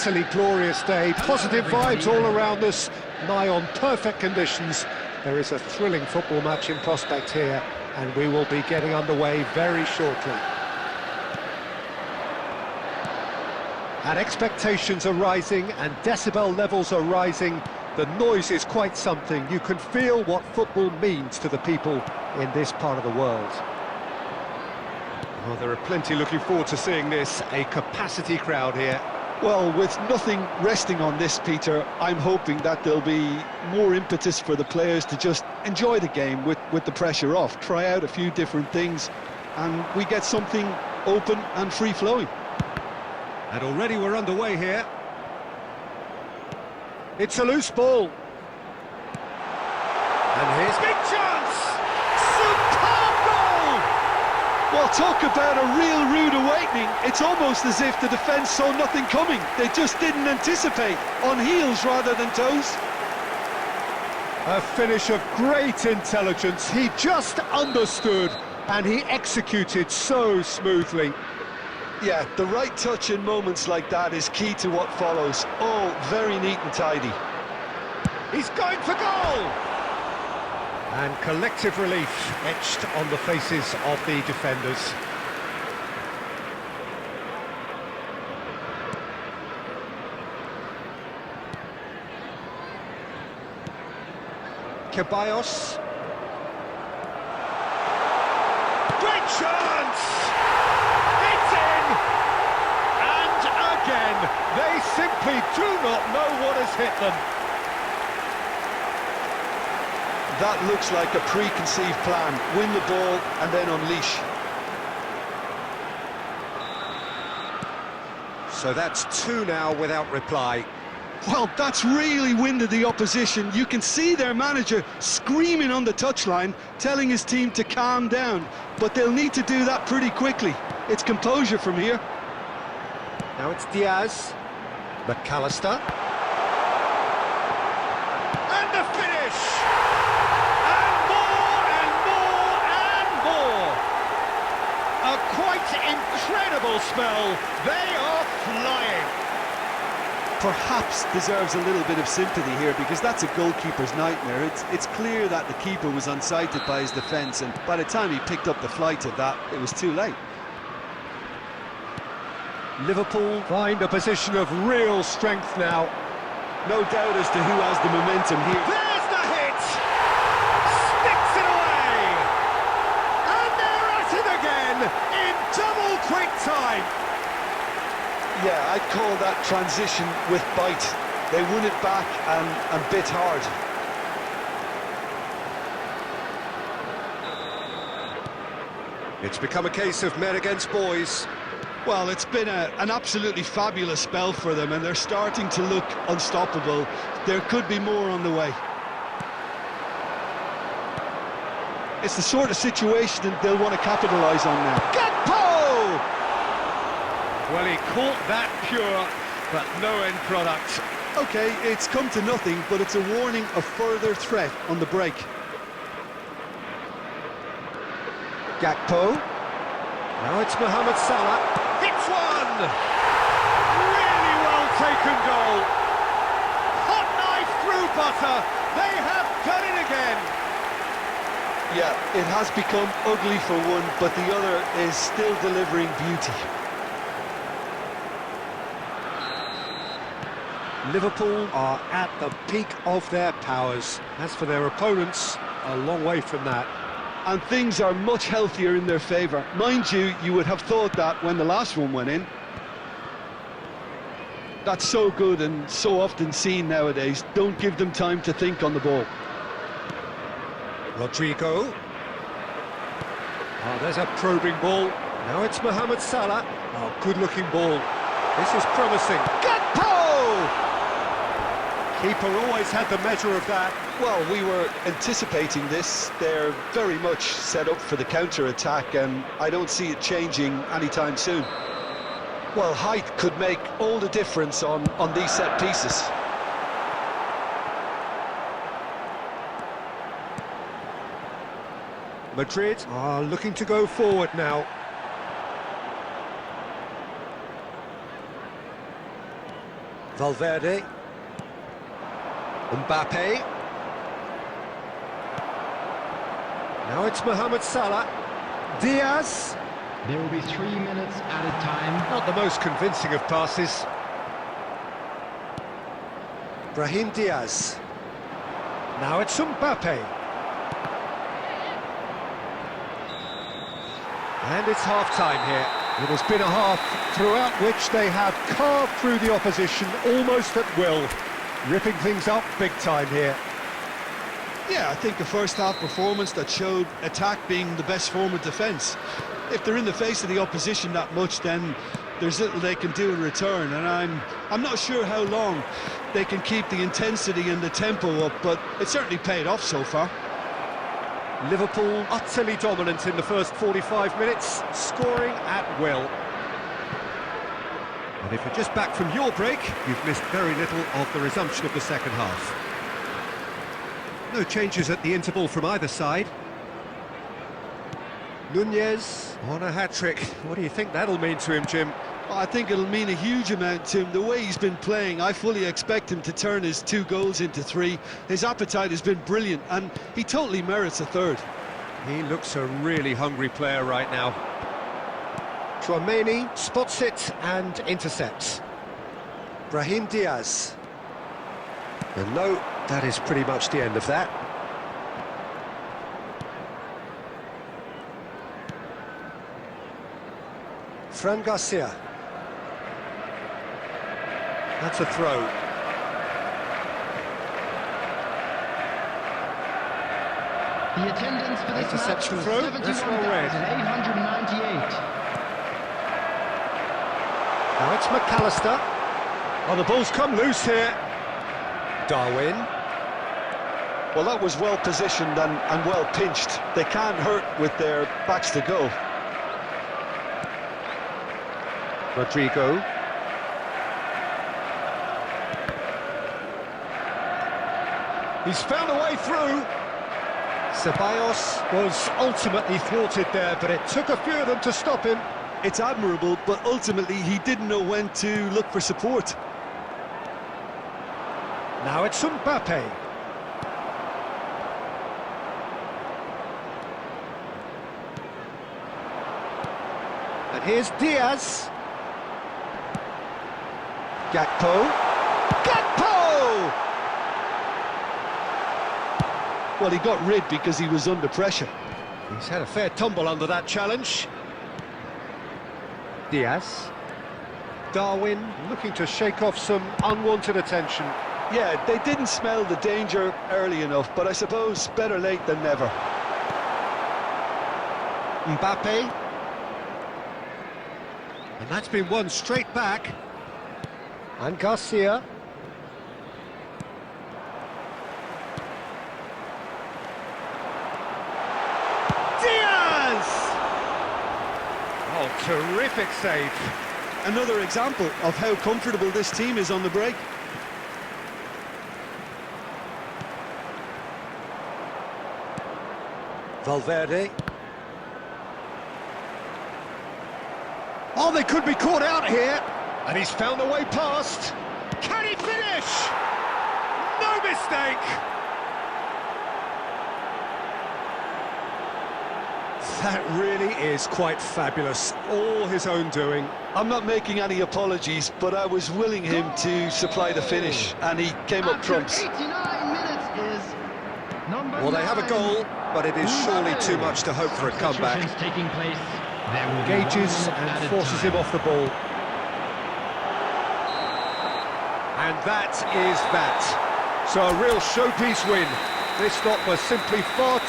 utterly glorious day, positive vibes all around us, nigh on perfect conditions. There is a thrilling football match in prospect here, and we will be getting underway very shortly. And expectations are rising, and decibel levels are rising. The noise is quite something. You can feel what football means to the people in this part of the world. Well, there are plenty looking forward to seeing this, a capacity crowd here. Well, with nothing resting on this, Peter, I'm hoping that there'll be more impetus for the players to just enjoy the game with the pressure off, try out a few different things, and we get something open and free-flowing. And already we're underway here. It's a loose ball. And here's big chance! Superb goal! Well, talk about a real rude awakening. It's almost as if the defence saw nothing coming. They just didn't anticipate, on heels rather than toes. A finish of great intelligence. He just understood, and he executed so smoothly. Yeah, the right touch in moments like that is key to what follows. Oh, very neat and tidy. He's going for goal! And collective relief etched on the faces of the defenders. Ceballos. Great chance! It's in! And again, they simply do not know what has hit them. That looks like a preconceived plan. Win the ball and then unleash. So that's two now without reply. Well, that's really winded the opposition. You can see their manager screaming on the touchline, telling his team to calm down. But they'll need to do that pretty quickly. It's composure from here. Now it's Diaz. McAllister. And the finish! And more and more and more! A quite incredible spell. They are flying. Perhaps deserves a little bit of sympathy here, because that's a goalkeeper's nightmare. It's clear that the keeper was unsighted by his defence, and by the time he picked up the flight of that, it was too late. Liverpool find a position of real strength now. No doubt as to who has the momentum here. There's the hit! Sticks it away! And they're at it again in double quick time! Yeah, I'd call that transition with bite. They won it back and bit hard. It's become a case of men against boys. Well, it's been an absolutely fabulous spell for them, and they're starting to look unstoppable. There could be more on the way. It's the sort of situation that they'll want to capitalise on now. Gakpo! Well, he caught that pure, but no end product. OK, it's come to nothing, but it's a warning of further threat on the break. Gakpo. Now it's Mohamed Salah. Hits one! Really well taken goal. Hot knife through butter. They have done it again. Yeah, it has become ugly for one, but the other is still delivering beauty. Liverpool are at the peak of their powers. As for their opponents, a long way from that. And things are much healthier in their favour. Mind you, you would have thought that when the last one went in. That's so good and so often seen nowadays. Don't give them time to think on the ball. Rodrigo. Oh, there's a probing ball. Now it's Mohamed Salah. Oh, good-looking ball. This is promising. Gakpo! Keeper always had the measure of that. Well, we were anticipating this. They're very much set up for the counter-attack, and I don't see it changing anytime soon. Well, height could make all the difference on these set pieces. Madrid are looking to go forward now. Valverde. Mbappe. Now it's Mohamed Salah. Diaz. There will be 3 minutes added time. Not the most convincing of passes. Brahim Diaz. Now it's Mbappe. And it's half-time here. It has been a half throughout which they have carved through the opposition almost at will, ripping things up big time here. Yeah, I think a first-half performance that showed attack being the best form of defence. If they're in the face of the opposition that much, then there's little they can do in return, and I'm not sure how long they can keep the intensity and the tempo up, but it certainly paid off so far. Liverpool utterly dominant in the first 45 minutes, scoring at will. And if you're just back from your break, you've missed very little of the resumption of the second half. No changes at the interval from either side. Nunez on a hat-trick. What do you think that'll mean to him, Jim? I think it'll mean a huge amount to him. The way he's been playing, I fully expect him to turn his 2 goals into 3. His appetite has been brilliant, and he totally merits a 3rd. He looks a really hungry player right now. Chouameni spots it and intercepts. Brahim Diaz. And no, that is pretty much the end of that. Fran Garcia. That's a throw. The attendance for this Interception match throw. was That's well read. 71,898. Now it's McAllister. Oh, the ball's come loose here. Darwin. Well, that was well positioned and well pinched. They can't hurt with their backs to go. Rodrigo. He's found a way through. Ceballos was ultimately thwarted there, but it took a few of them to stop him. It's admirable, but ultimately he didn't know when to look for support. Now it's Mbappe. And here's Diaz. Gakpo. Gakpo! Well, he got rid because he was under pressure. He's had a fair tumble under that challenge. Diaz. Darwin looking to shake off some unwanted attention. Yeah, they didn't smell the danger early enough, but I suppose better late than never. Mbappe. And that's been won straight back. And Garcia. Diaz! Oh, terrific save. Another example of how comfortable this team is on the break. Valverde. Oh, they could be caught out here. And he's found a way past. Can he finish? No mistake. That really is quite fabulous. All his own doing. I'm not making any apologies, but I was willing him to supply the finish, and he came up trumps. 89 minutes is number Well, they have a 9. goal, but it is surely too much to hope for a comeback. Substitutions taking place. There will be Engages 1 minute and added forces time. him off the ball. And that is that. So a real showpiece win. This stop was simply far too